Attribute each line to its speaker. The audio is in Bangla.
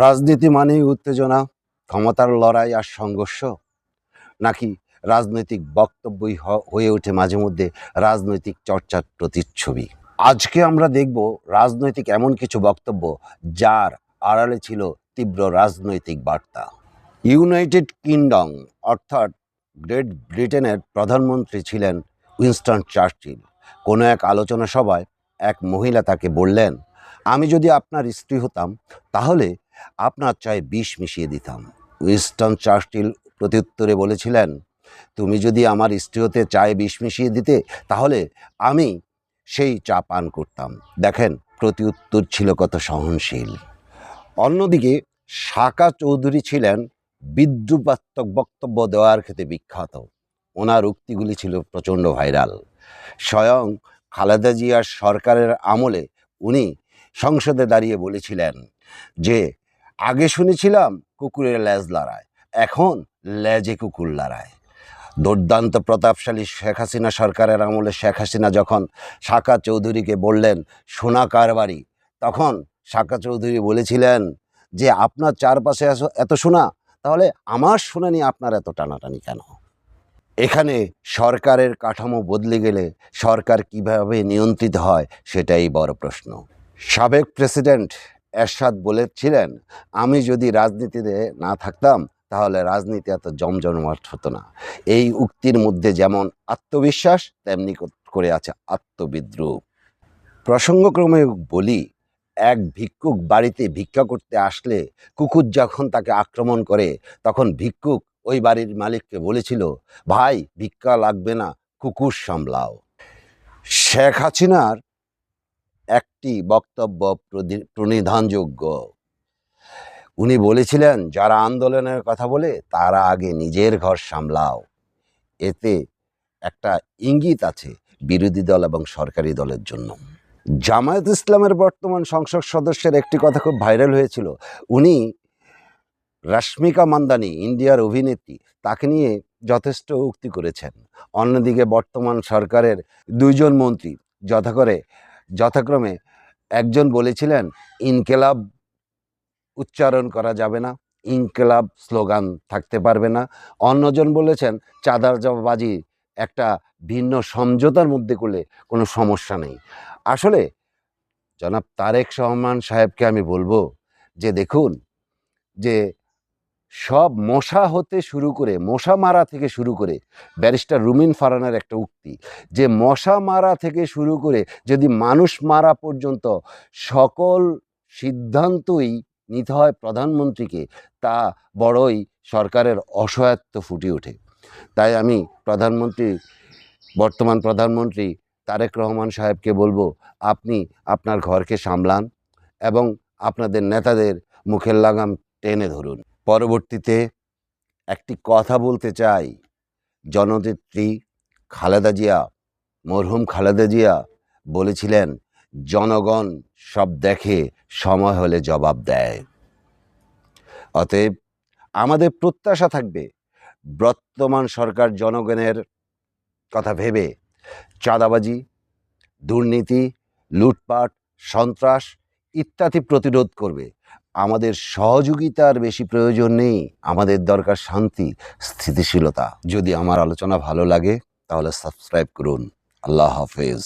Speaker 1: রাজনীতি মানেই উত্তেজনা, ক্ষমতার লড়াই আর সংঘর্ষ, নাকি রাজনৈতিক বক্তব্যই হয়ে ওঠে মাঝে মধ্যে রাজনৈতিক চর্চার প্রতিচ্ছবি? আজকে আমরা দেখব রাজনৈতিক এমন কিছু বক্তব্য যার আড়ালে ছিল তীব্র রাজনৈতিক বার্তা। ইউনাইটেড কিংডম অর্থাৎ গ্রেট ব্রিটেনের প্রধানমন্ত্রী ছিলেন উইনস্টন চার্চিল। কোনো এক আলোচনা সভায় এক মহিলা তাকে বললেন, আমি যদি আপনার স্ত্রী হতাম তাহলে আপনার চায়ে বিষ মিশিয়ে দিতাম। উইনস্টন চার্চিল প্রত্যুত্তরে বলেছিলেন, তুমি যদি আমার স্ত্রী হতে চায়ে বিষ মিশিয়ে দিতে তাহলে আমি সেই চা পান করতাম। দেখেন প্রত্যুত্তর ছিল কত সহনশীল। অন্যদিকে সাকা চৌধুরী ছিলেন বিদ্রুপাত্মক বক্তব্য দেওয়ার ক্ষেত্রে বিখ্যাত। ওনার উক্তিগুলি ছিল প্রচণ্ড ভাইরাল। স্বয়ং খালেদা জিয়ার সরকারের আমলে উনি সংসদে দাঁড়িয়ে বলেছিলেন যে আগে শুনেছিলাম কুকুরের লেজ লড়ায়, এখন লেজে কুকুর লড়ায়। দুর্দান্ত প্রতাপশালী শেখ হাসিনা সরকারের আমলে শেখ হাসিনা যখন সাকা চৌধুরীকে বললেন সোনা কার বাড়ি, তখন সাকা চৌধুরী বলেছিলেন যে আপনার চারপাশে এত সোনা, তাহলে আমার সোনা নিয়ে আপনার এত টানাটানি কেন? এখানে সরকারের কাঠামো বদলে গেলে সরকার কিভাবে নিয়ন্ত্রিত হয় সেটাই বড় প্রশ্ন। সাবেক প্রেসিডেন্ট এরশাদ বলেছিলেন, আমি যদি রাজনীতিতে না থাকতাম তাহলে রাজনীতি এত জমজমাট হতো না। এই উক্তির মধ্যে যেমন আত্মবিশ্বাস তেমনি করে আছে আত্মবিদ্রুপ। প্রসঙ্গক্রমে বলি, এক ভিক্ষুক বাড়িতে ভিক্ষা করতে আসলে কুকুর যখন তাকে আক্রমণ করে তখন ভিক্ষুক ওই বাড়ির মালিককে বলেছিল, ভাই ভিক্ষা লাগবে না, কুকুর সামলাও। শেখ হাসিনার একটি বক্তব্য প্রণিধানযোগ্য। উনি বলেছিলেন, যারা আন্দোলনের কথা বলে তারা আগে নিজের ঘর সামলাও। এতে একটা ইঙ্গিত আছে বিরোধী দল এবং সরকারি দলের জন্য। জামায়াত ইসলামের বর্তমান সংসদ সদস্যের একটি কথা খুব ভাইরাল হয়েছিল। উনি রাশ্মিকা মান্দানি, ইন্ডিয়ার অভিনেত্রী, তাকে নিয়ে যথেষ্ট উক্তি করেছেন। অন্যদিকে বর্তমান সরকারের দুইজন মন্ত্রী যথাক্রমে একজন বলেছিলেন ইনকেলাব উচ্চারণ করা যাবে না, ইনকেলাব স্লোগান থাকতে পারবে না। অন্যজন বলেছেন চাঁদাবাজি একটা ভিন্ন সমঝোতার মধ্যে করলে কোনো সমস্যা নেই। আসলে জনাব তারেক রহমান সাহেবকে আমি বলবো যে দেখুন, যে সব মশা হতে শুরু করে মশা মারা থেকে শুরু করে ব্যারিস্টার রুমিন ফারহানের একটা উক্তি যে মশা মারা থেকে শুরু করে যদি মানুষ মারা পর্যন্ত সকল সিদ্ধান্তই নিতে হয় প্রধানমন্ত্রীকে, তা বড়ই সরকারের অসহায়ত্ব ফুটে ওঠে। তাই আমি বর্তমান প্রধানমন্ত্রী তারেক রহমান সাহেবকে বলবো, আপনি আপনার ঘরকে সামলান এবং আপনাদের নেতাদের মুখের লাগাম টেনে ধরুন। পরবর্তীতে একটি কথা বলতে চাই, জননেত্রী খালেদা জিয়া, মরহুম খালেদা জিয়া বলেছিলেন, জনগণ সব দেখে, সময় হলে জবাব দেয়। অতএব আমাদের প্রত্যাশা থাকবে বর্তমান সরকার জনগণের কথা ভেবে চাঁদাবাজি, দুর্নীতি, লুটপাট, সন্ত্রাস ইত্যাদি প্রতিরোধ করবে। আমাদের সহযোগিতার বেশি প্রয়োজন নেই, আমাদের দরকার শান্তি, স্থিতিশীলতা। যদি আমার আলোচনা ভালো লাগে তাহলে সাবস্ক্রাইব করুন। আল্লাহ হাফেজ।